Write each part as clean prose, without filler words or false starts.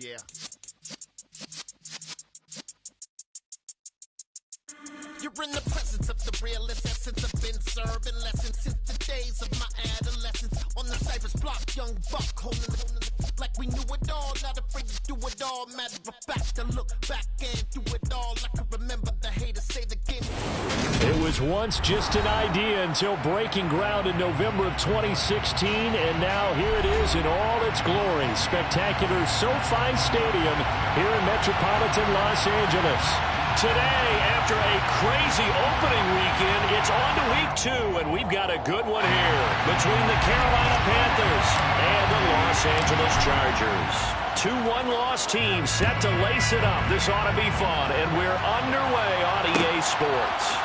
Yeah. You're in the presence of the realest essence. I've been serving lessons since the days of my adolescence. On the cypress block, young buck, holding like we knew it all. Not afraid to do it all. Matter of fact, I look back and do it all. I can remember the haters say the game. It was once just an idea until breaking ground in November of 2016, and now here it is in all its glory. Spectacular SoFi Stadium here in metropolitan Los Angeles. Today, after a crazy opening weekend, it's on to week 2, and we've got a good one here between the Carolina Panthers and the Los Angeles Chargers. 2 one-loss teams set to lace it up. This ought to be fun, and we're underway on EA Sports.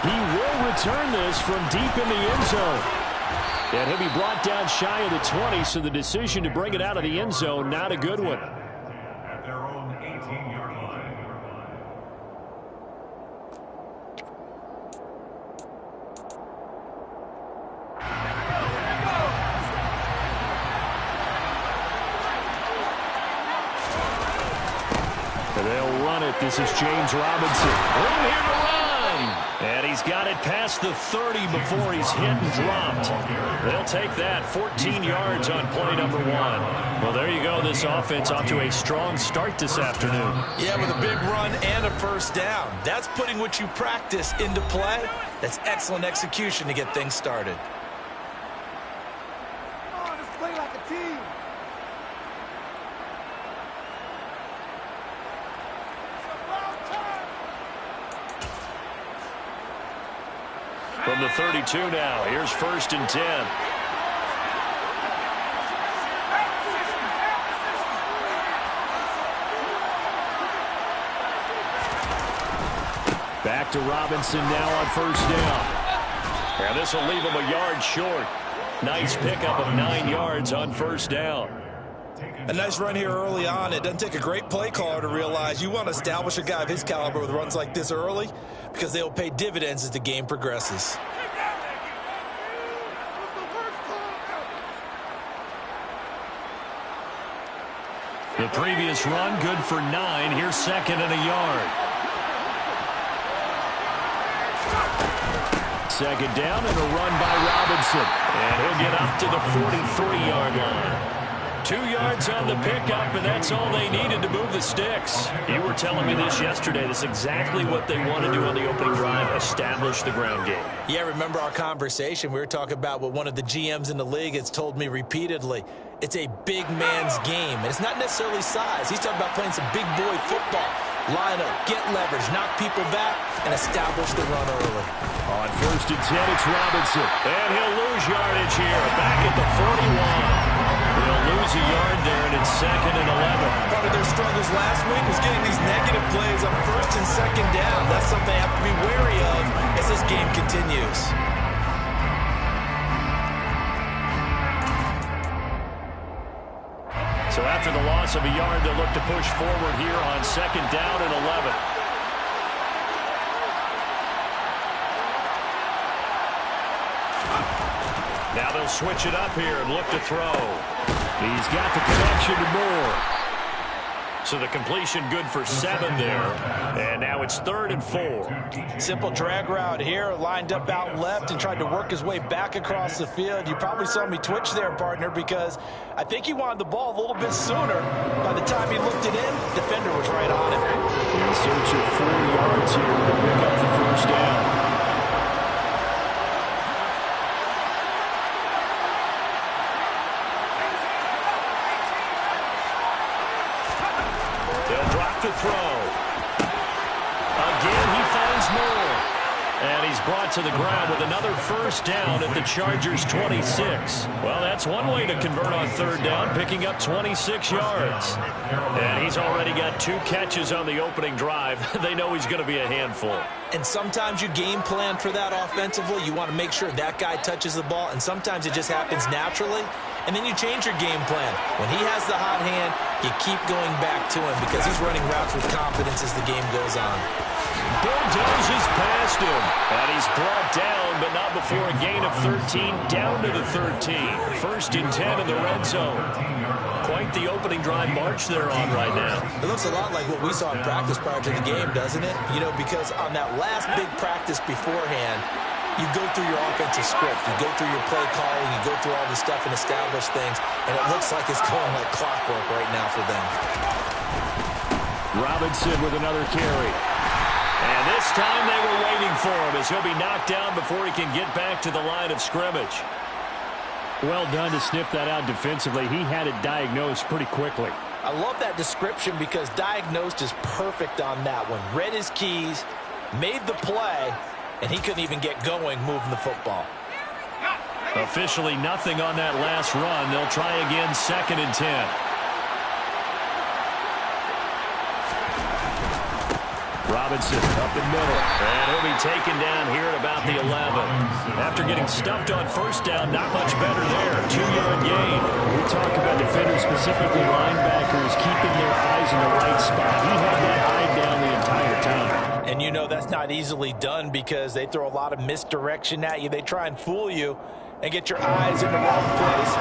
He will return this from deep in the end zone. And he'll be brought down shy of the 20, so the decision to bring it out of the end zone, not a good one. At their own 18-yard line. And they'll run it. This is James Robinson. Room here to run. And he's got it past the 30 before he's hit and dropped. They'll take that. 14 yards on play number 1. Well, there you go. This offense off to a strong start this afternoon. Yeah, with a big run and a first down. That's putting what you practice into play. That's excellent execution to get things started. Come on, let's play like a team. From the 32 now, here's 1st and 10. Back to Robinson now on 1st down. And this will leave him a yard short. Nice pickup of 9 yards on 1st down. A nice run here early on. It doesn't take a great play caller to realize you want to establish a guy of his caliber with runs like this early because they will pay dividends as the game progresses. The previous run, good for 9. Here's 2nd and a yard. 2nd down and a run by Robinson. And he'll get up to the 43-yard line. 2 yards on the pickup, and that's all they needed to move the sticks. You were telling me this yesterday. This is exactly what they want to do on the opening drive, establish the ground game. Yeah, remember our conversation? We were talking about what one of the GMs in the league has told me repeatedly. It's a big man's game, and it's not necessarily size. He's talking about playing some big boy football. Line up, get leverage, knock people back, and establish the run early. On 1st and 10, it's Robinson. And he'll lose yardage here, back at the 41. They'll lose a yard there, and it's 2nd and 11. Part of their struggles last week was getting these negative plays on 1st and 2nd down. That's something they have to be wary of as this game continues. So after the loss of a yard, they'll look to push forward here on 2nd down and 11. Now they'll switch it up here and look to throw. He's got the connection to Moore. So the completion good for 7 there. And now it's 3rd and 4. Simple drag route here, lined up out left and tried to work his way back across the field. You probably saw me twitch there, partner, because I think he wanted the ball a little bit sooner. By the time he looked it in, defender was right on it. In search of 4 yards here to pick up the 1st down. To throw. Again, he finds Moore. And he's brought to the ground with another 1st down at the Chargers' 26. Well, that's one way to convert on 3rd down, picking up 26 yards. And he's already got 2 catches on the opening drive. They know he's going to be a handful. And sometimes you game plan for that offensively. You want to make sure that guy touches the ball, and sometimes it just happens naturally. And then you change your game plan. When he has the hot hand, you keep going back to him because he's running routes with confidence as the game goes on. Bulldozes past him. And he's brought down, but not before a gain of 13, down to the 13. First and 10 in the red zone. Quite the opening drive march they're on right now. It looks a lot like what we saw in practice prior to the game, doesn't it? You know, because on that last big practice beforehand, you go through your offensive script, you go through your play calling, you go through all this stuff and establish things, and it looks like it's going like clockwork right now for them. Robinson with another carry. And this time they were waiting for him as he'll be knocked down before he can get back to the line of scrimmage. Well done to sniff that out defensively. He had it diagnosed pretty quickly. I love that description because diagnosed is perfect on that one. Read his keys, made the play, and he couldn't even get going moving the football. Officially nothing on that last run. They'll try again, 2nd and 10. Robinson up the middle, and he'll be taken down here at about the 11. After getting stuffed on first down, not much better there. 2-yard gain. We talk about defenders, specifically linebackers, keeping their eyes in the right spot. He had that eye down the entire time. And you know that's not easily done because they throw a lot of misdirection at you. They try and fool you and get your eyes in the wrong place.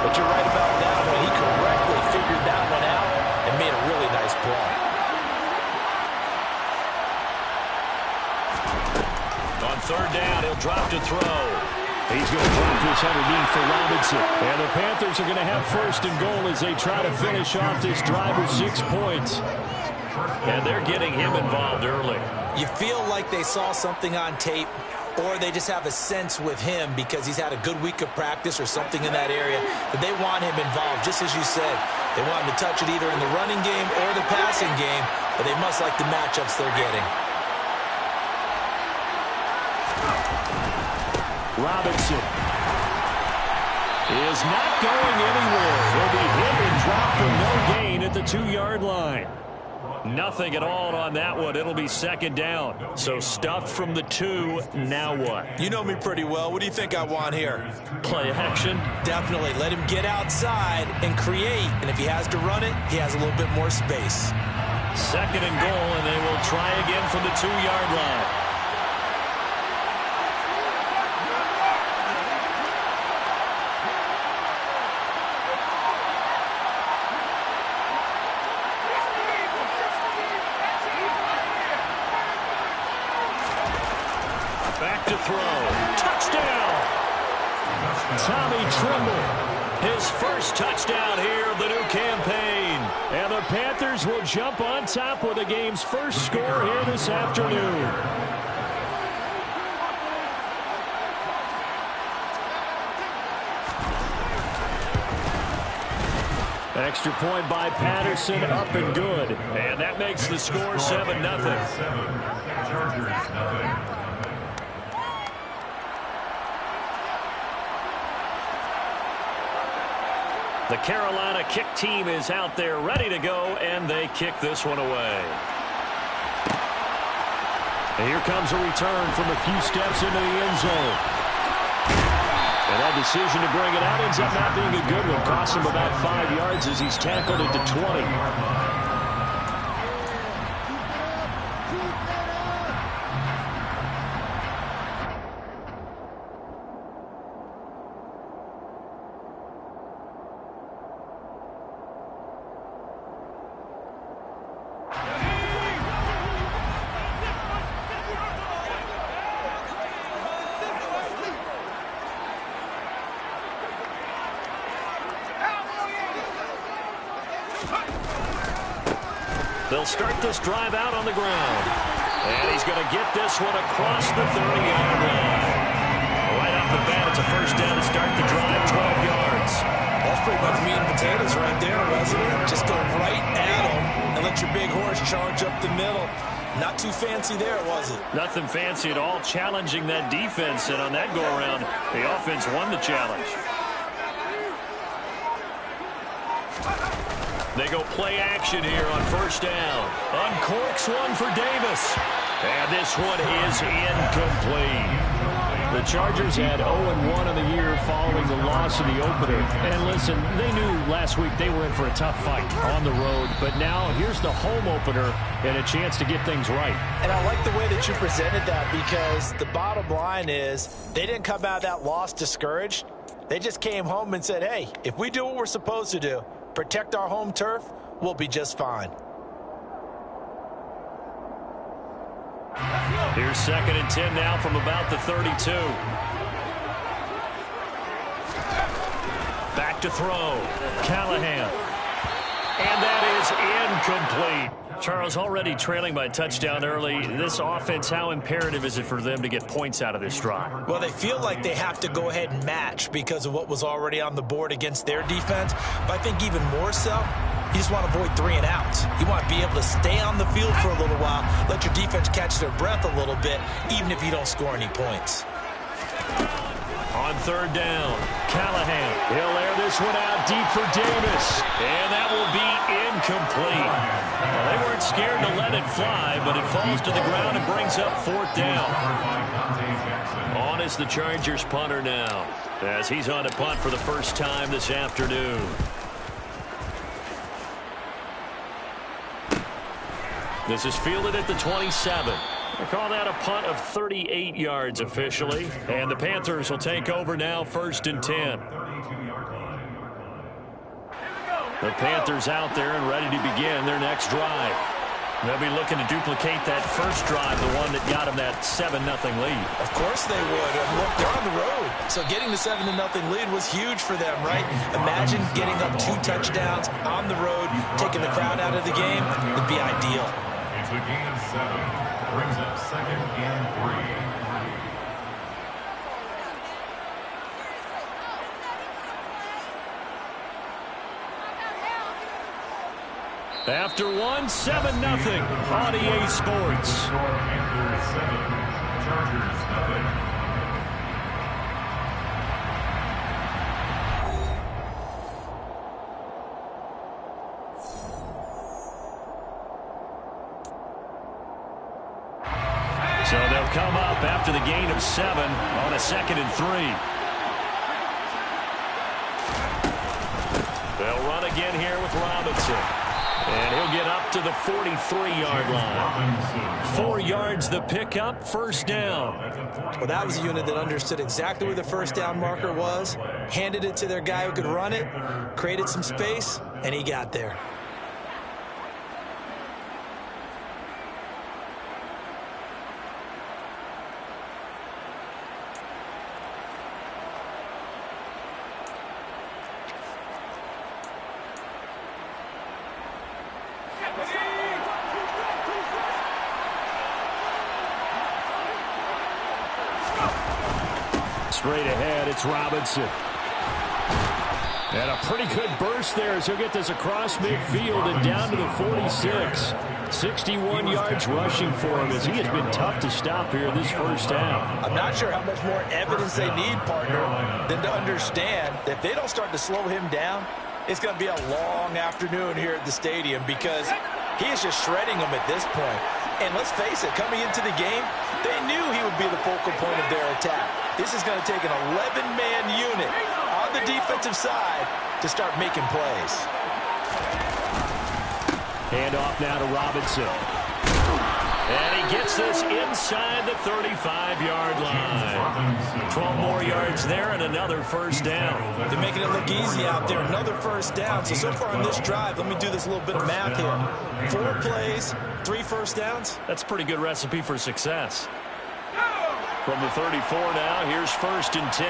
But you're right about that one. He correctly figured that one out and made a really nice play. On 3rd down, he'll drop to throw. He's going to drop this underneath for Robinson. And the Panthers are going to have 1st and goal as they try to finish off this drive with 6 points. And they're getting him involved early. You feel like they saw something on tape, or they just have a sense with him because he's had a good week of practice or something in that area that they want him involved. Just as you said, they want him to touch it either in the running game or the passing game, but they must like the matchups they're getting. Robinson is not going anywhere. He'll be hit and dropped for no gain at the 2-yard line. Nothing at all on that one. It'll be 2nd down. So stuffed from the 2. Now what? You know me pretty well. What do you think I want here? Play action? Definitely. Let him get outside and create. And if he has to run it, he has a little bit more space. 2nd and goal, and they will try again from the 2-yard line. Back to throw. Touchdown! Tommy Tremble. His first touchdown here of the new campaign. And the Panthers will jump on top with the game's first score here this afternoon. Extra point by Patterson, up and good. And that makes the score 7-0. Chargers, nothing. The Carolina kick team is out there ready to go, and they kick this one away. And here comes a return from a few steps into the end zone. And that decision to bring it out ends up not being a good one. Costs him about 5 yards as he's tackled at the 20. They'll start this drive out on the ground. And he's going to get this one across the 30-yard line. Right off the bat, it's a first down to start the drive, 12 yards. That's pretty much meat and potatoes right there, wasn't it? Just go right at him and let your big horse charge up the middle. Not too fancy there, was it? Nothing fancy at all, challenging that defense. And on that go-around, the offense won the challenge. They go play action here on first down. Uncorks one for Davis. And this one is incomplete. The Chargers had 0-1 on the year following the loss of the opener. And listen, they knew last week they were in for a tough fight on the road. But now here's the home opener and a chance to get things right. And I like the way that you presented that, because the bottom line is they didn't come out of that loss discouraged. They just came home and said, hey, if we do what we're supposed to do, protect our home turf, we'll be just fine. Here's 2nd and 10 now from about the 32. Back to throw. Callahan. And that is incomplete. Charles, already trailing by a touchdown early. This offense, how imperative is it for them to get points out of this drive? Well, they feel like they have to go ahead and match because of what was already on the board against their defense. But I think even more so, you just want to avoid 3 and outs. You want to be able to stay on the field for a little while, let your defense catch their breath a little bit, even if you don't score any points. On 3rd down, Callahan. He'll air this one out deep for Davis. And that will be incomplete. Well, they weren't scared to let it fly, but it falls to the ground and brings up 4th down. On is the Chargers punter now, as he's on to punt for the first time this afternoon. This is fielded at the 27. They call that a punt of 38 yards officially. And the Panthers will take over now, 1st and 10. The Panthers out there and ready to begin their next drive. They'll be looking to duplicate that first drive, the one that got them that 7-0 lead. Of course they would. And look, they're on the road. So getting the 7-0 lead was huge for them, right? Imagine getting up 2 touchdowns on the road, taking the crowd out of the game. It'd be ideal. It's a gain of 7. Brings up 2nd and 3. After 1, 7-0 on EA Sports. Panthers 7, Chargers 0. So they'll come up after the gain of 7 on a 2nd and 3. They'll run again here with Robinson. And he'll get up to the 43-yard line. 4 yards the pickup, 1st down. Well, that was a unit that understood exactly where the 1st down marker was, handed it to their guy who could run it, created some space, and he got there. Straight ahead, it's Robinson. And a pretty good burst there as he'll get this across midfield and down to the 46. 61 yards rushing for him as he has been tough to stop here this first half. I'm not sure how much more evidence they need, partner, than to understand that if they don't start to slow him down, it's going to be a long afternoon here at the stadium because he is just shredding them at this point. And let's face it, coming into the game, they knew he would be the focal point of their attack. This is going to take an 11-man unit on the defensive side to start making plays. Hand off now to Robinson. And he gets this inside the 35-yard line. 12 more yards there and another 1st down. They're making it look easy out there. Another 1st down. So far on this drive, let me do this little bit of math here. 4 plays, 3 1st downs. That's a pretty good recipe for success. From the 34 now, here's 1st and 10.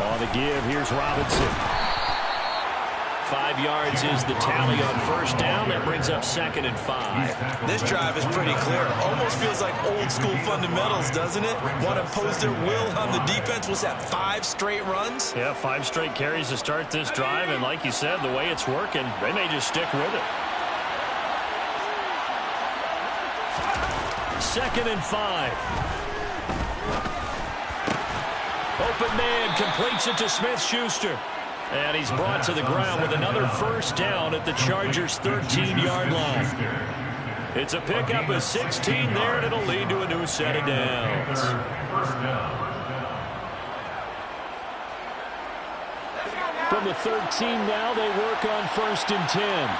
On the give, here's Robinson. 5 yards is the tally on 1st down. That brings up 2nd and 5. This drive is pretty clear. Almost feels like old school fundamentals, doesn't it? Want to impose their will on the defense. Was that 5 straight runs? Yeah, 5 straight carries to start this drive. And like you said, the way it's working, they may just stick with it. 2nd and 5. Open man completes it to Smith-Schuster. And he's brought to the ground with another 1st down at the Chargers' 13-yard line. It's a pickup of 16 there, and it'll lead to a new set of downs. From the 13 now, they work on 1st and 10.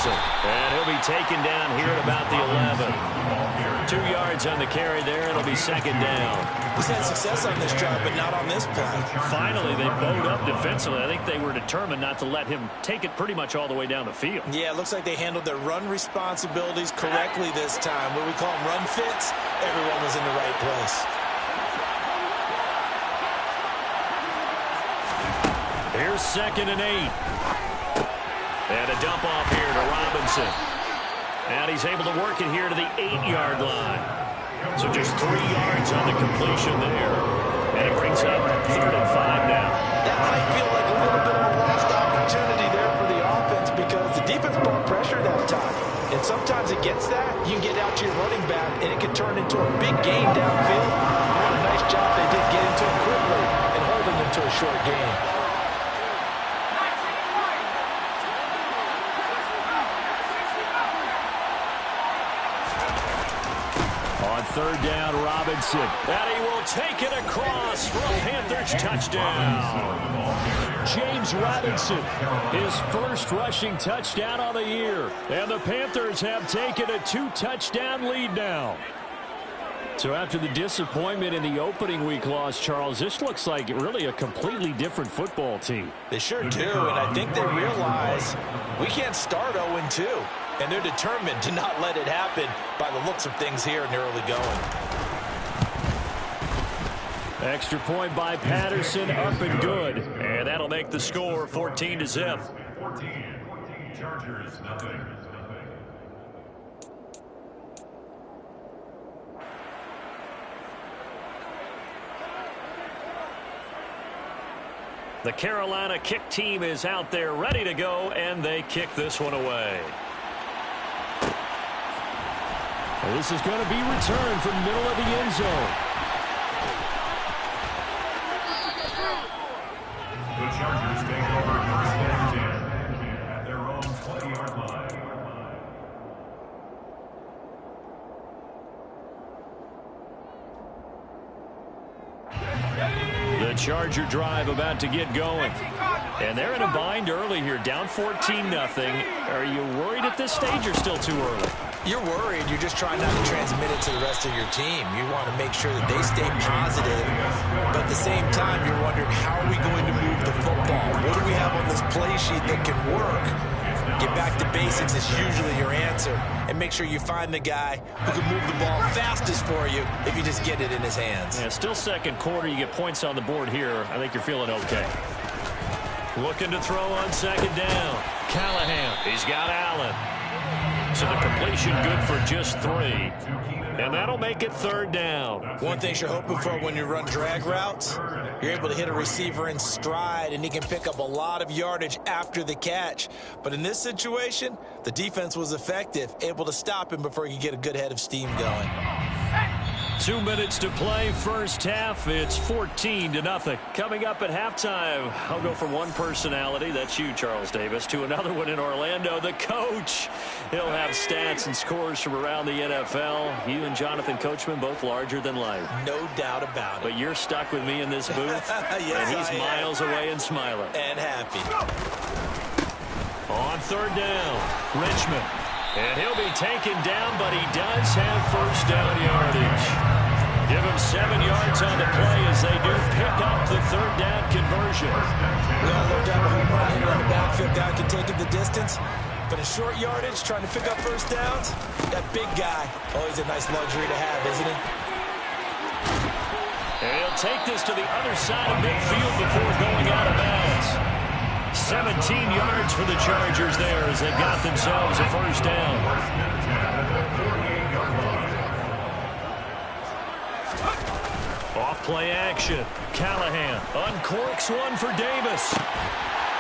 And he'll be taken down here at about the 11. 2 yards on the carry there. It'll be 2nd down. He's had success on this drive, but not on this play. Finally, they bowed up defensively. I think they were determined not to let him take it pretty much all the way down the field. Yeah, it looks like they handled their run responsibilities correctly this time. What we call them run fits, everyone was in the right place. Here's 2nd and 8. And a dump off here to Robinson. And he's able to work it here to the 8-yard line. So just 3 yards on the completion there. And it brings up 3rd and 5 now. That might feel like a little bit of a lost opportunity there for the offense because the defense brought pressure that time. And sometimes against that, you can get out to your running back, and it can turn into a big gain downfield. What a nice job they did getting to him quickly and holding him to a short gain. On 3rd down, Robinson. And he will take it across for a Panthers touchdown. James Robinson, his first rushing touchdown on the year. And the Panthers have taken a 2-touchdown lead now. So after the disappointment in the opening week loss, Charles, this looks like really a completely different football team. They sure do, and I think they realize we can't start 0-2. And they're determined to not let it happen by the looks of things here in the early going. Extra point by Patterson, up and good. And that'll make the score 14-0. 14. Chargers, nothing. The Carolina kick team is out there ready to go, and they kick this one away. This is going to be returned from middle of the end zone. The Chargers take over 1st and 10 at their own 20-yard line. The Charger drive about to get going. And they're in a bind early here, down 14-0. Are you worried at this stage or still too early? You're worried. You're just trying not to transmit it to the rest of your team. You want to make sure that they stay positive, but at the same time, you're wondering, how are we going to move the football? What do we have on this play sheet that can work? Get back to basics is usually your answer, and make sure you find the guy who can move the ball fastest for you if you just get it in his hands. Yeah, still 2nd quarter. You get points on the board here. I think you're feeling okay. Looking to throw on 2nd down. Callahan. He's got Allen. So the completion good for just 3. And that'll make it 3rd down. One thing you're hoping for when you run drag routes, you're able to hit a receiver in stride, and he can pick up a lot of yardage after the catch. But in this situation, the defense was effective, able to stop him before he could get a good head of steam going. 2 minutes to play, first half. It's 14-0. Coming up at halftime, I'll go from one personality, that's you, Charles Davis, to another one in Orlando, the coach. He'll have stats and scores from around the NFL. You and Jonathan Coachman, both larger than life. No doubt about it. But you're stuck with me in this booth, Yes, and he's miles away and smiling. And happy. On 3rd down, Richmond. And he'll be taken down, but he does have first down yardage. Give him 7 yards on the play as they do pick up the 3rd down conversion. Well, no doubt a home run here in the backfield. Guy can take it the distance, but a short yardage, trying to pick up first downs, that big guy, always a nice luxury to have, isn't it? And he'll take this to the other side of midfield before going out of bounds. 17 yards for the Chargers there as they've got themselves a first down. Off play action. Callahan uncorks one for Davis.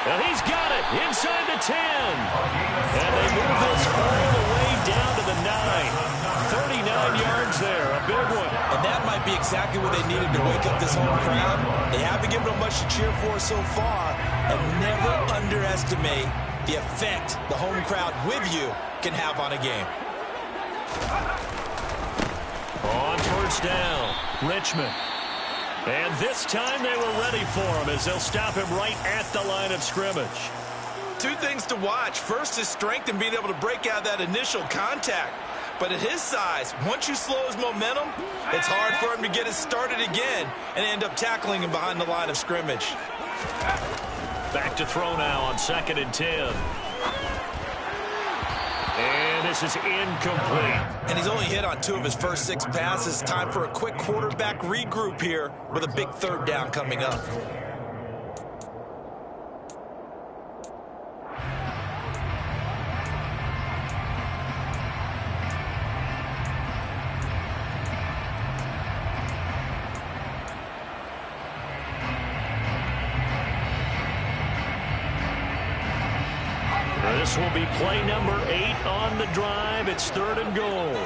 And he's got it inside the 10. And they move this all the way down to the the 9. 39 yards there, a big one. And that might be exactly what they needed to wake up this home crowd. They haven't given them much to cheer for so far, and never underestimate the effect the home crowd with you can have on a game. On first down, Richmond. And this time they were ready for him as they'll stop him right at the line of scrimmage. Two things to watch. First, his strength and being able to break out that initial contact. But at his size, once you slow his momentum, it's hard for him to get it started again and end up tackling him behind the line of scrimmage. Back to throw now on 2nd and 10. And this is incomplete. And he's only hit on 2 of his first 6 passes. Time for a quick quarterback regroup here with a big 3rd down coming up. This will be play number 8 on the drive. It's 3rd and goal.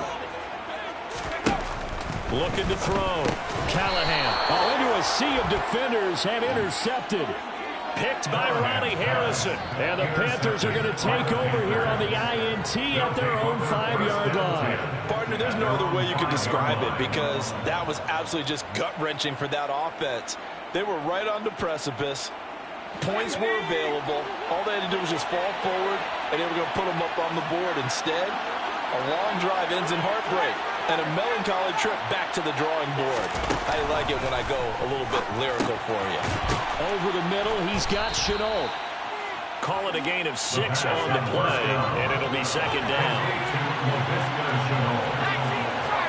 Looking to throw. Callahan. Into a sea of defenders have intercepted. Picked by Ronnie Harrison. And the Panthers are going to take over here on the INT at their own 5-yard line. Partner, there's no other way you could describe it because that was absolutely just gut-wrenching for that offense. They were right on the precipice. Points were available. All they had to do was just fall forward, and they were going to put them up on the board. Instead, a long drive ends in heartbreak and a melancholy trip back to the drawing board. I like it when I go a little bit lyrical for you. Over the middle, he's got Chenault. Call it a gain of 6 on the play, and it'll be 2nd down.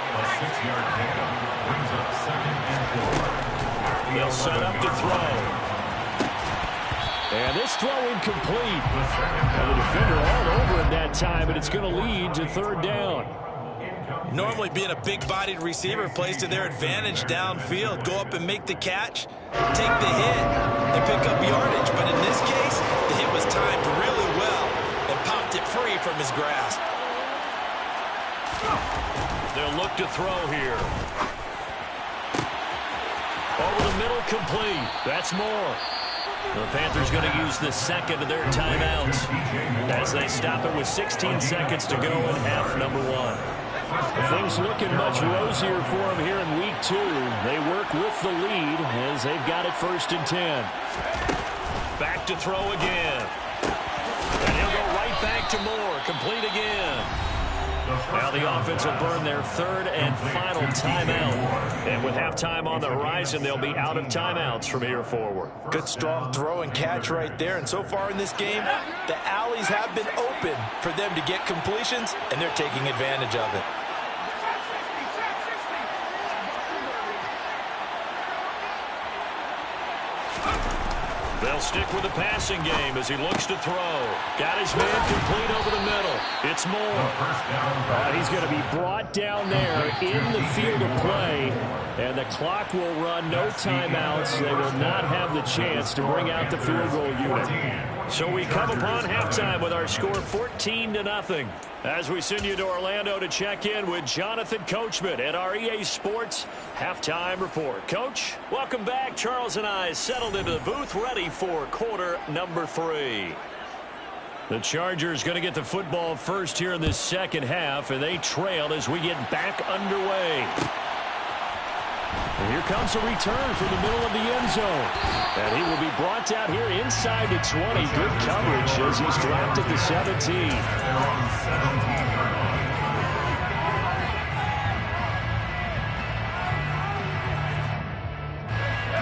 A 6-yard pickup brings up 2nd and 4. They'll set up to throw. And this throw incomplete. And the defender all over him that time, and it's going to lead to 3rd down. Normally being a big-bodied receiver plays to their advantage downfield. Go up and make the catch, take the hit, and pick up yardage. But in this case, the hit was timed really well and popped it free from his grasp. They'll look to throw here. Over the middle, complete. That's more. The Panthers going to use the 2nd of their timeouts as they stop it with 16 seconds to go in half number 1. Things looking much rosier for them here in week 2. They work with the lead as they've got it 1st and 10. Back to throw again. And he'll go right back to Moore. Complete again. Now the offense will burn their 3rd and final timeout. And with halftime on the horizon, they'll be out of timeouts from here forward. Good strong throw and catch right there. And so far in this game, the alleys have been open for them to get completions, and they're taking advantage of it. They'll stick with the passing game as he looks to throw. Got his man complete over the middle. It's Moore. He's going to be brought down there in the field of play, and the clock will run. No timeouts. They will not have the chance to bring out the field goal unit. So we come upon halftime with our score 14-0. As we send you to Orlando to check in with Jonathan Coachman at our EA Sports Halftime Report. Coach, welcome back. Charles and I settled into the booth ready for quarter number 3. The Chargers going to get the football first here in this 2nd half, and they trail as we get back underway. And here comes a return from the middle of the end zone. And he will be brought down here inside the 20. Good coverage as he's dropped at the 17.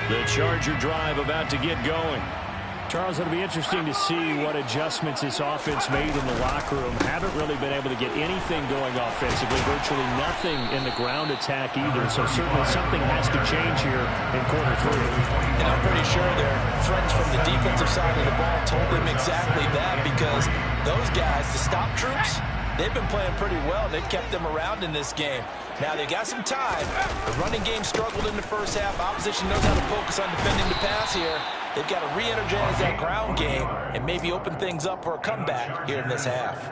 The Charger drive about to get going. Charles, it'll be interesting to see what adjustments this offense made in the locker room. Haven't really been able to get anything going offensively. Virtually nothing in the ground attack either. So certainly something has to change here in quarter 3. And I'm pretty sure their friends from the defensive side of the ball told them exactly that, because those guys, the stop troops, they've been playing pretty well. They've kept them around in this game. Now, they got some time. The running game struggled in the first half. Opposition knows how to focus on defending the pass here. They've got to re-energize that ground game and maybe open things up for a comeback here in this half.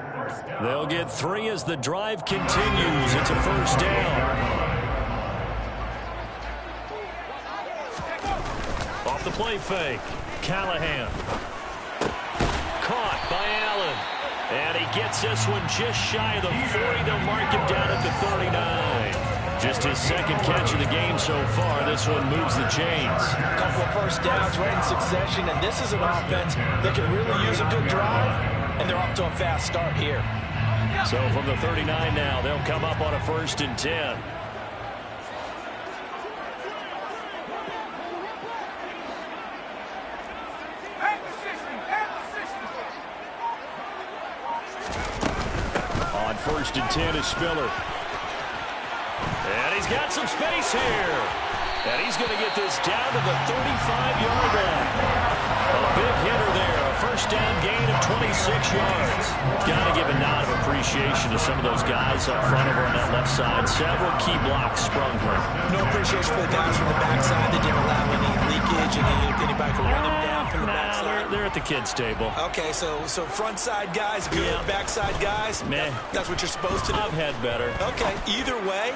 They'll get 3 as the drive continues. It's a first down. Off the play fake. Callahan. Caught by Allen. And he gets this one just shy of the 40. They'll mark him down at the 39. Just his second catch of the game so far. This one moves the chains. A couple of first downs right in succession, and this is an offense that can really use a good drive, and they're off to a fast start here. So from the 39 now, they'll come up on a 1st and 10. On 1st and 10 is Spiller. And he's got some space here. And he's going to get this down to the 35-yard line. A big hitter there. A first down gain of 26 yards. Got to give a nod of appreciation to some of those guys up front over on that left side. Several key blocks sprung from. No appreciation for the guys from the backside. They didn't allow any leakage, and anybody could run them down from the backside. They're at the kids' table. Okay, so front side guys good, backside guys, meh. That's what you're supposed to do. I've had better. Okay, either way,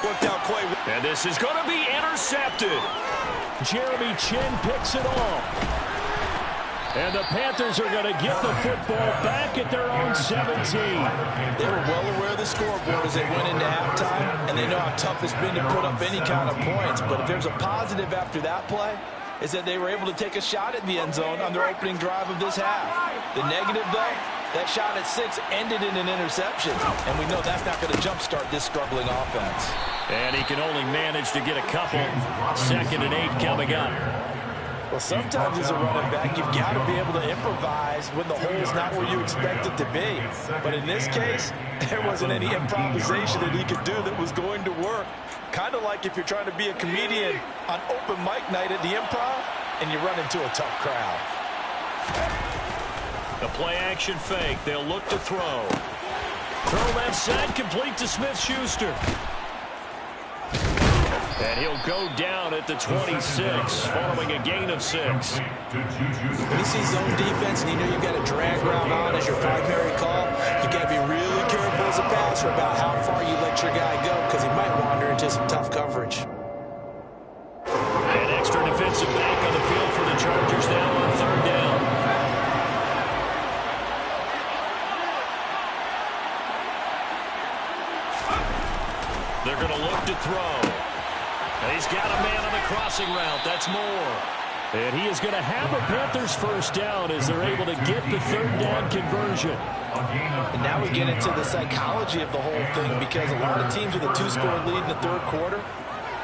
worked out quite well. And this is going to be intercepted. Jeremy Chin picks it off. And the Panthers are going to get the football back at their own 17. They were well aware of the scoreboard as they went into halftime, and they know how tough it's been to put up any kind of points. But if there's a positive after that play, is that they were able to take a shot at the end zone on their opening drive of this half. The negative, though, that shot at 6 ended in an interception, and we know that's not going to jumpstart this struggling offense. And he can only manage to get a couple. 2nd and 8 coming up. Well, sometimes as a running back, you've got to be able to improvise when the hole's not where you expect it to be. But in this case, there wasn't any improvisation that he could do that was going to work. Kind of like if you're trying to be a comedian on open mic night at the Improv and you run into a tough crowd. The play-action fake. They'll look to throw. Throw left side, complete to Smith-Schuster. And he'll go down at the 26, following a gain of 6. When you see zone defense and you know you've got a drag route on as your primary call, you've got to be really careful as a passer about how far you let your guy go, because he might wander into some tough coverage. An extra defensive back on the field for the Chargers now on 3rd down. They're going to look to throw. And he's got a man on the crossing route. That's Moore. And he is going to have a Panthers first down as they're able to get the 3rd down conversion. And now we get into the psychology of the whole thing, because a lot of teams with a 2-score lead in the 3rd quarter,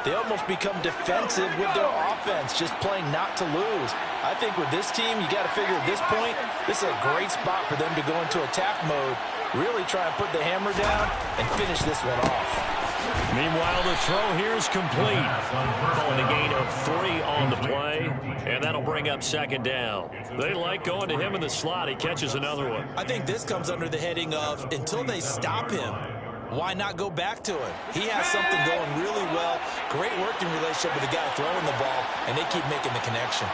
they almost become defensive with their offense, just playing not to lose. I think with this team, you got to figure at this point, this is a great spot for them to go into attack mode, really try and put the hammer down and finish this one off. Meanwhile, the throw here is complete. Calling a gain of 3 on the play, and that'll bring up 2nd down. They like going to him in the slot. He catches another one. I think this comes under the heading of, until they stop him, why not go back to him? He has something going really well. Great working relationship with the guy throwing the ball, and they keep making the connection.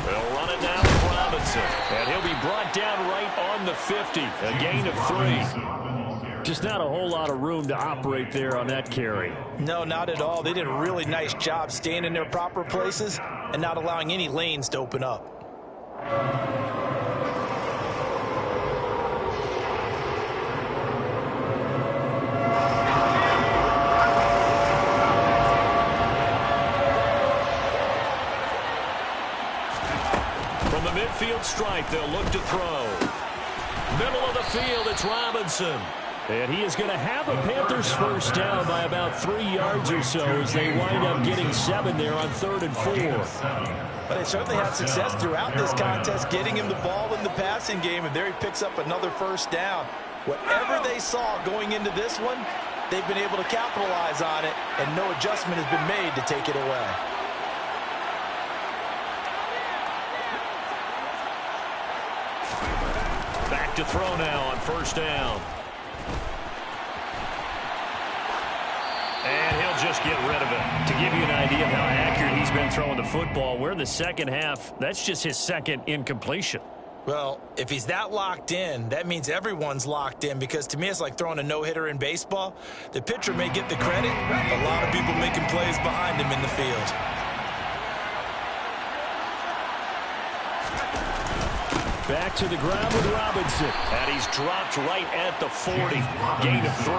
They'll run it down with Robinson, and he'll be brought down right on the 50. A gain of 3. Just not a whole lot of room to operate there on that carry. No, not at all. They did a really nice job staying in their proper places and not allowing any lanes to open up. From the midfield stripe, they'll look to throw. Middle of the field, it's Robinson. And he is going to have a Panthers first down by about 3 yards or so as they wind up getting 7 there on 3rd and 4. But they certainly had success throughout this contest, getting him the ball in the passing game, and there he picks up another first down. Whatever they saw going into this one, they've been able to capitalize on it, and no adjustment has been made to take it away. Back to throw now on 1st down. And he'll just get rid of it. To give you an idea of how accurate he's been throwing the football, we're in the second half. That's just his second incompletion. Well, if he's that locked in, that means everyone's locked in, because to me it's like throwing a no-hitter in baseball. The pitcher may get the credit. A lot of people making plays behind him in the field. Back to the ground with Robinson. And he's dropped right at the 40. Gain of 3.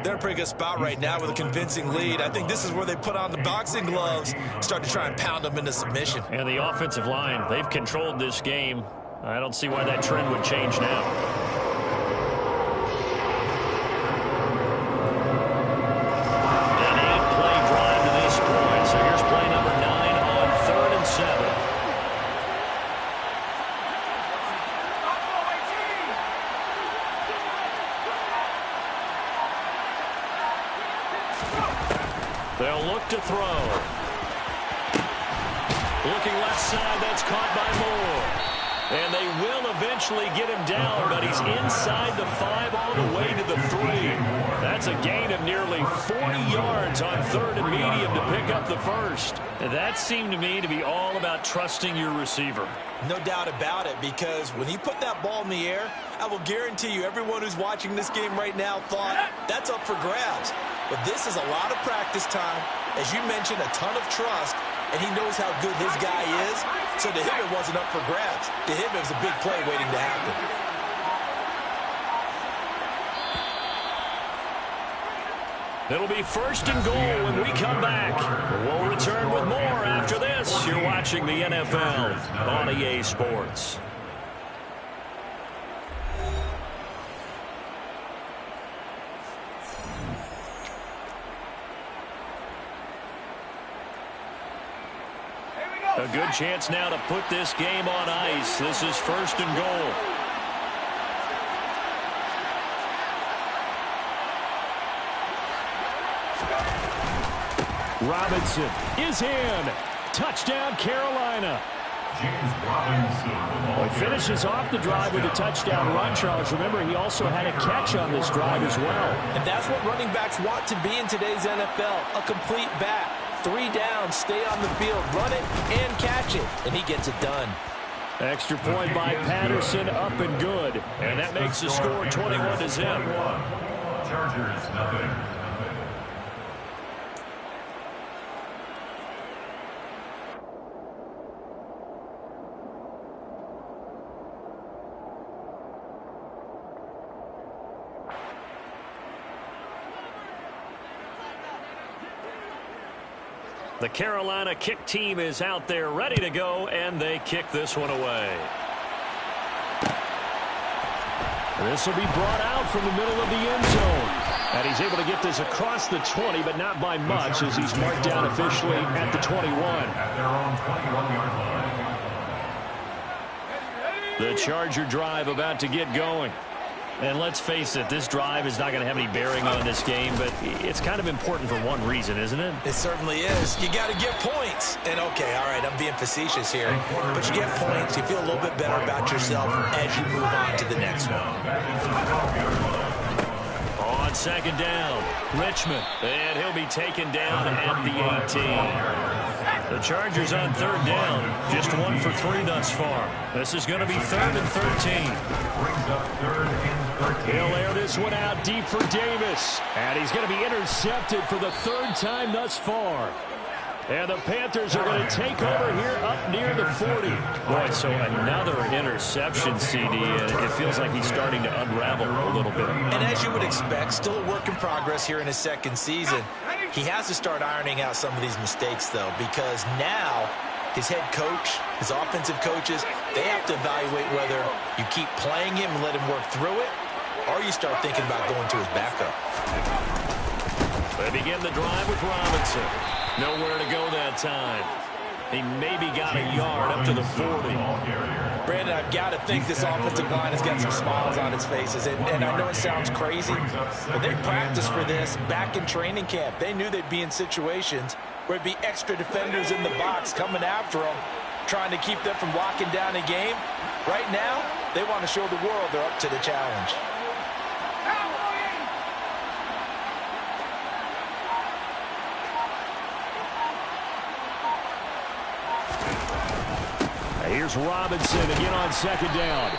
They're in a pretty good spot right now with a convincing lead. I think this is where they put on the boxing gloves, start to try and pound them into submission. And the offensive line, they've controlled this game. I don't see why that trend would change now. An 8-play drive to this point. So here's play number 9 on 3rd and 7. They'll look to throw. Looking left side, that's caught by Moore. And they will eventually get him down, but he's inside the 5 all the way to the 3. That's a gain of nearly 40 yards on 3rd and medium to pick up the first. And that seemed to me to be all about trusting your receiver. No doubt about it, because when he put that ball in the air, I will guarantee you everyone who's watching this game right now thought that's up for grabs. But this is a lot of practice time. As you mentioned, a ton of trust, and he knows how good his guy is. So to him, it wasn't up for grabs. To him, it was a big play waiting to happen. It'll be 1st and goal when we come back. We'll return with more after this. You're watching the NFL on EA Sports. A good chance now to put this game on ice. This is 1st and goal. Robinson is in. Touchdown, Carolina. James Robinson. Well, he finishes off the drive with a touchdown run, Charles. Remember, he also had a catch on this drive as well. And that's what running backs want to be in today's NFL, a complete back. 3 down, stay on the field, run it, and catch it. And he gets it done. Extra point by Patterson, up and good. And that makes the score 21-0. Chargers, nothing. The Carolina kick team is out there ready to go, and they kick this one away. This will be brought out from the middle of the end zone. And he's able to get this across the 20, but not by much, as he's marked down officially at the 21. At their own 21-yard line. The Charger drive about to get going. And let's face it, this drive is not going to have any bearing on this game, but it's kind of important for one reason, isn't it? It certainly is. You got to get points. And, okay, all right, I'm being facetious here. But you get points, you feel a little bit better about yourself as you move on to the next one. On 2nd down, Richmond. And he'll be taken down at the 18. The Chargers on 3rd down. Just 1 for 3 thus far. This is going to be 3rd and 13. Brings up 3rd and 13. He'll air this one out deep for Davis. And he's going to be intercepted for the 3rd time thus far. And the Panthers are going to take over here up near the 40. Boy, so another interception, CD, and it feels like he's starting to unravel a little bit. And as you would expect, still a work in progress here in his 2nd season. He has to start ironing out some of these mistakes, though, because now his head coach, his offensive coaches, they have to evaluate whether you keep playing him and let him work through it, or you start thinking about going to his backup. They begin the drive with Robinson. Nowhere to go that time. He maybe got a yard up to the 40. Brandon, I've got to think this offensive line has got some smiles on its faces. And I know it sounds crazy, but they practiced for this back in training camp. They knew they'd be in situations where it'd be extra defenders in the box coming after them, trying to keep them from locking down a game. Right now, they want to show the world they're up to the challenge. Here's Robinson again on second down.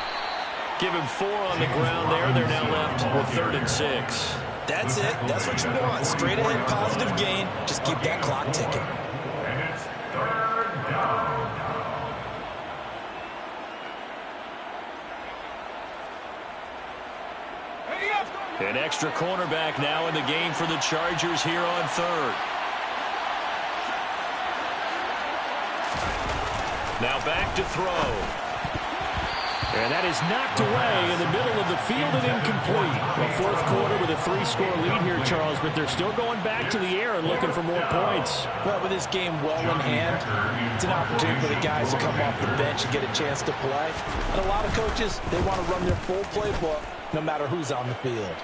Give him 4 on the ground there. They're now left with 3rd and 6. That's it. That's what you want. Straight ahead, positive gain. Just keep that clock ticking. And it's 3rd down. An extra cornerback now in the game for the Chargers here on 3rd. Now back to throw. And that is knocked away in the middle of the field and incomplete. A 4th quarter with a 3-score lead here, Charles, but they're still going back to the air and looking for more points. Well, with this game well in hand, it's an opportunity for the guys to come off the bench and get a chance to play. And a lot of coaches, they want to run their full playbook no matter who's on the field.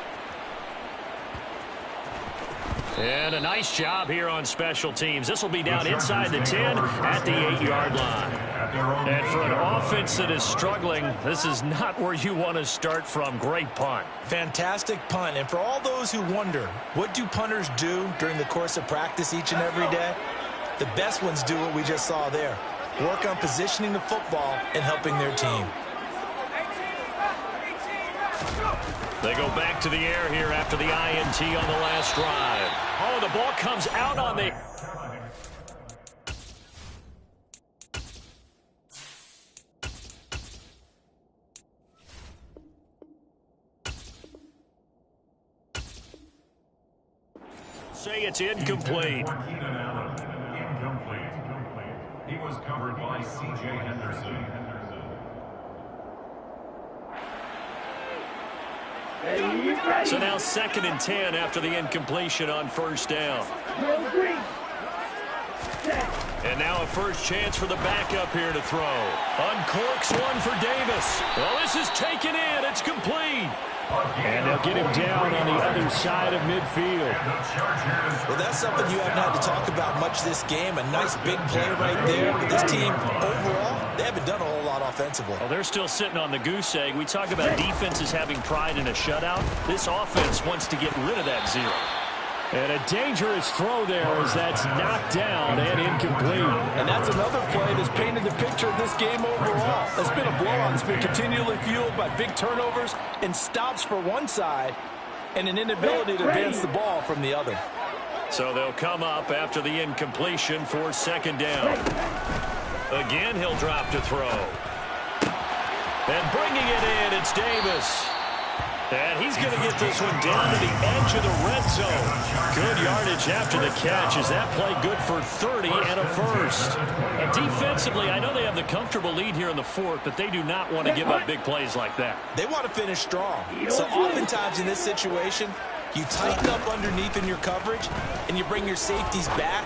And a nice job here on special teams. This will be down inside the 10 at the 8-yard line. And for an offense that is struggling, this is not where you want to start from. Great punt. Fantastic punt. And for all those who wonder, what do punters do during the course of practice each and every day? The best ones do what we just saw there. Work on positioning the football and helping their team. They go back to the air here after the INT on the last drive. Oh, the ball comes out on the... Say it's incomplete. Incomplete. He was covered by C.J. Henderson. So now 2nd and 10 after the incompletion on 1st down. And now a first chance for the backup here to throw. Uncorks one for Davis. Well, this is taken in. It's complete. And they'll get him down on the other side of midfield. Well, that's something you haven't had to talk about much this game. A nice big play right there. But this team, overall, they haven't done a whole lot offensively. Well, they're still sitting on the goose egg. We talk about defenses having pride in a shutout. This offense wants to get rid of that 0. And a dangerous throw there as that's knocked down and incomplete. And that's another play that's painted the picture of this game overall. It's been a blowout that's been continually fueled by big turnovers and stops for one side and an inability to advance the ball from the other. So they'll come up after the incompletion for 2nd down. Again, he'll drop to throw. And bringing it in, it's Davis. And he's going to get this one down to the edge of the red zone. Good yardage after the catch. Is that play good for 30 and a first? And defensively, I know they have the comfortable lead here in the 4th, but they do not want to give up big plays like that. They want to finish strong. So oftentimes in this situation, you tighten up underneath in your coverage, and you bring your safeties back.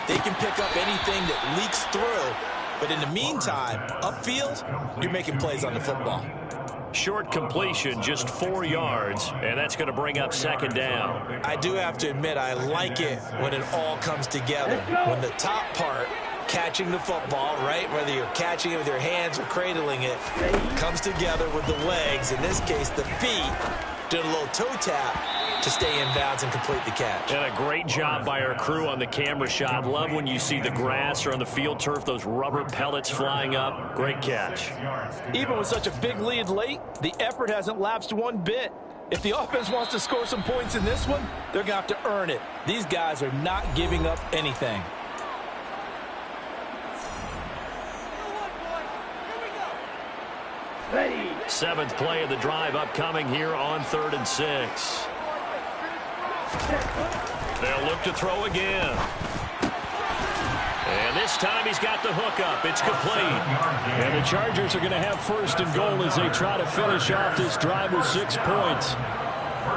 They can pick up anything that leaks through. But in the meantime, upfield, you're making plays on the football. Short completion, just 4 yards, and that's going to bring up 2nd down. I do have to admit, I like it when it all comes together. When the top part, catching the football, right, whether you're catching it with your hands or cradling it, comes together with the legs, in this case the feet, doing a little toe tap to stay in bounds and complete the catch. And a great job by our crew on the camera shot. Love when you see the grass or on the field turf, those rubber pellets flying up. Great catch. Even with such a big lead late, the effort hasn't lapsed one bit. If the offense wants to score some points in this one, they're going to have to earn it. These guys are not giving up anything. Ready. 7th play of the drive upcoming here on 3rd and 6. They'll look to throw again. And this time he's got the hook up. It's complete. And the Chargers are going to have 1st and goal as they try to finish off this drive with 6 points.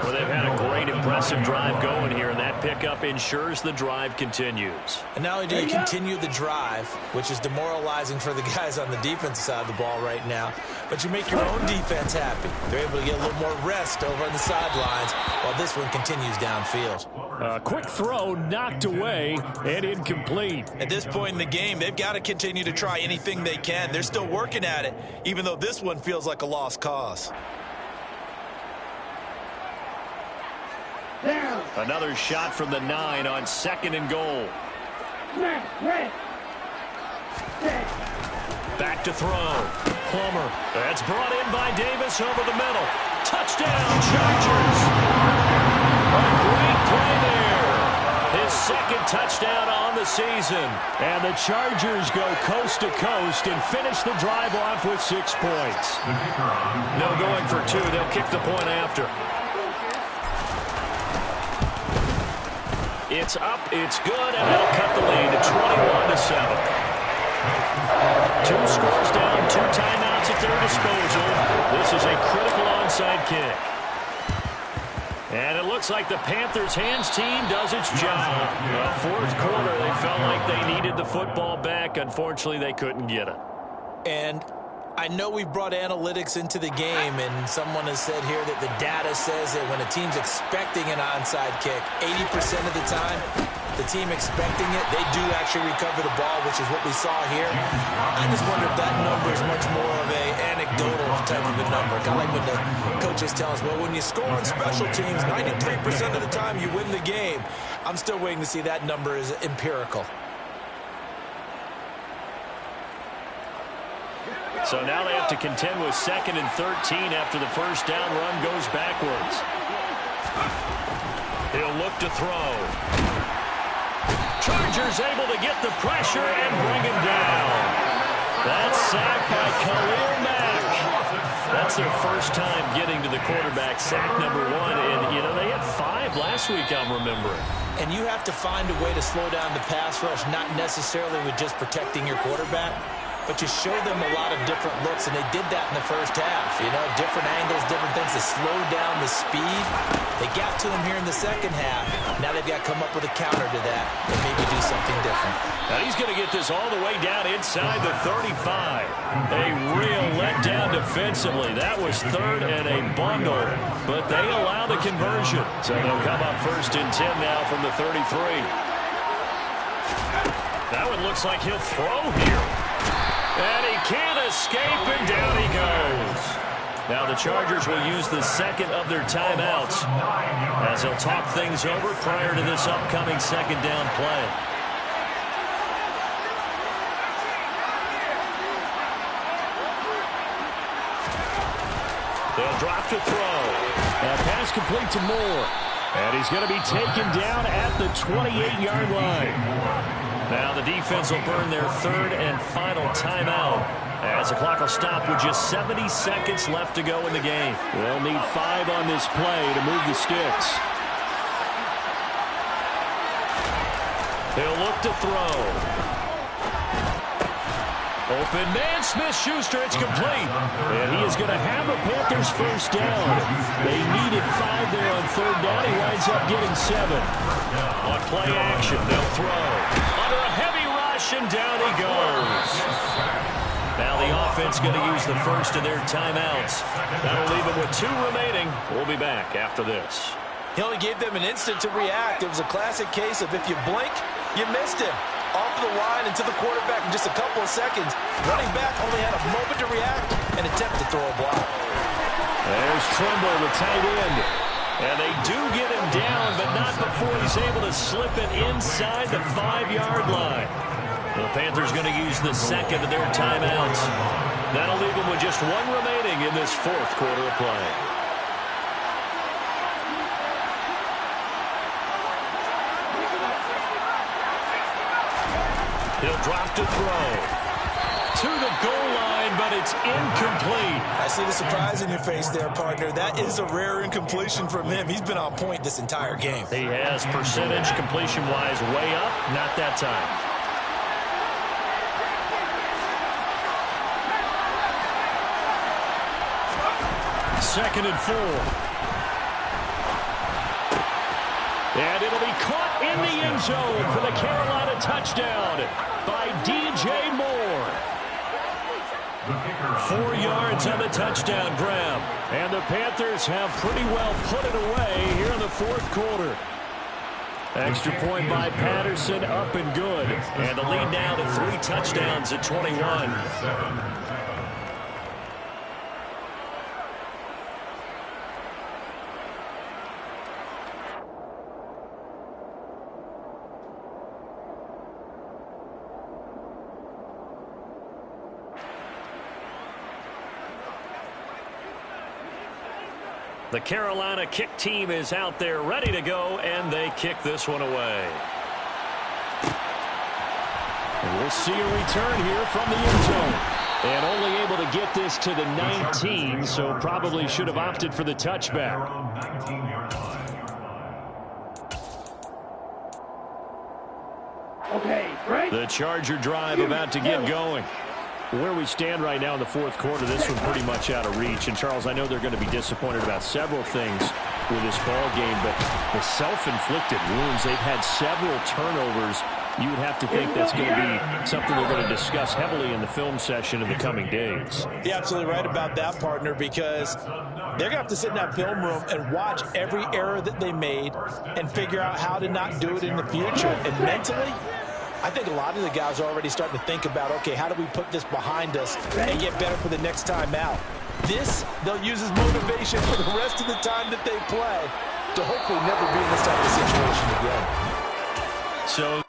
Well, they've had a great, impressive drive going here, and that pickup ensures the drive continues. And not only do you continue the drive, which is demoralizing for the guys on the defensive side of the ball right now, but you make your own defense happy. They're able to get a little more rest over on the sidelines while this one continues downfield. A quick throw knocked away and incomplete. At this point in the game, they've got to continue to try anything they can. They're still working at it, even though this one feels like a lost cause. Another shot from the 9 on 2nd and goal. Back to throw. Plummer. That's brought in by Davis over the middle. Touchdown, Chargers. A great play there. His second touchdown on the season. And the Chargers go coast to coast and finish the drive off with 6 points. No going for 2. They'll kick the point after. It's up, it's good, and they'll cut the lead to 21-7. 2 scores down, 2 timeouts at their disposal. This is a critical onside kick. And it looks like the Panthers' hands team does its job. Fourth quarter, they felt like they needed the football back. Unfortunately, they couldn't get it. And I know we brought analytics into the game, and someone has said here that the data says that when a team's expecting an onside kick, 80% of the time, the team expecting it, they do actually recover the ball, which is what we saw here. I just wonder if that number is much more of an anecdotal type of a number. Kind of like when the coaches tell us, well, when you score on special teams, 93% of the time you win the game. I'm still waiting to see that number is empirical. So now they have to contend with 2nd and 13 after the first down run goes backwards. He'll look to throw. Chargers able to get the pressure and bring him down. That's sacked by Khalil Mack. That's their first time getting to the quarterback, sack number 1. And, you know, they had 5 last week, I'm remembering. And you have to find a way to slow down the pass rush, not necessarily with just protecting your quarterback, but you show them a lot of different looks, and they did that in the first half. You know, different angles, different things to slow down the speed. They got to him here in the second half. Now they've got to come up with a counter to that and maybe do something different. Now he's going to get this all the way down inside the 35. A real letdown defensively. That was 3rd and a bundle, but they allow the conversion. So they'll come up 1st and 10 now from the 33. That one looks like he'll throw here. And he can't escape, and down he goes. Now the Chargers will use the 2nd of their timeouts as they'll talk things over prior to this upcoming 2nd down play. They'll drop to throw. A pass complete to Moore. And he's going to be taken down at the 28-yard line. Now the defense will burn their 3rd and final timeout as the clock will stop with just 70 seconds left to go in the game. They'll need 5 on this play to move the sticks. They'll look to throw. Open man, Smith-Schuster, it's complete. And he is going to have the Panthers first down. They needed 5 there on 3rd down. He winds up getting 7. On play action, they'll throw. Under a heavy rush, and down he goes. Now the offense going to use the first of their timeouts. That'll leave them with 2 remaining. We'll be back after this. He only gave them an instant to react. It was a classic case of if you blink, you missed him. Off the line and to the quarterback in just a couple of seconds. Running back only had a moment to react and attempt to throw a block. There's Trimble, the tight end. And they do get him down, but not before he's able to slip it inside the 5-yard line. The Panthers going to use the 2nd of their timeouts. That'll leave them with just 1 remaining in this 4th quarter of play. He'll drop to throw. To the goal line, but it's incomplete. I see the surprise in your face there, partner. That is a rare incompletion from him. He's been on point this entire game. He has percentage completion-wise way up. Not that time. Second and 4. And it'll be caught in the end zone for the Carolina touchdown by DJ Moore. 4 yards on the touchdown grab. And the Panthers have pretty well put it away here in the 4th quarter. Extra point by Patterson, up and good. And the lead now to 3 touchdowns at 21. The Carolina kick team is out there ready to go, and they kick this one away. And we'll see a return here from the end zone. And only able to get this to the 19, so probably should have opted for the touchback. Okay, great. The Charger drive about to get going. Where we stand right now in the fourth quarter, this one pretty much out of reach. And, Charles, I know they're going to be disappointed about several things with this ball game, but the self-inflicted wounds, they've had several turnovers. You would have to think that's going to be something they're going to discuss heavily in the film session in the coming days. You're absolutely right about that, partner, because they're going to have to sit in that film room and watch every error that they made and figure out how to not do it in the future. And mentally, I think a lot of the guys are already starting to think about, okay, how do we put this behind us and get better for the next time out? This, they'll use as motivation for the rest of the time that they play to hopefully never be in this type of situation again. So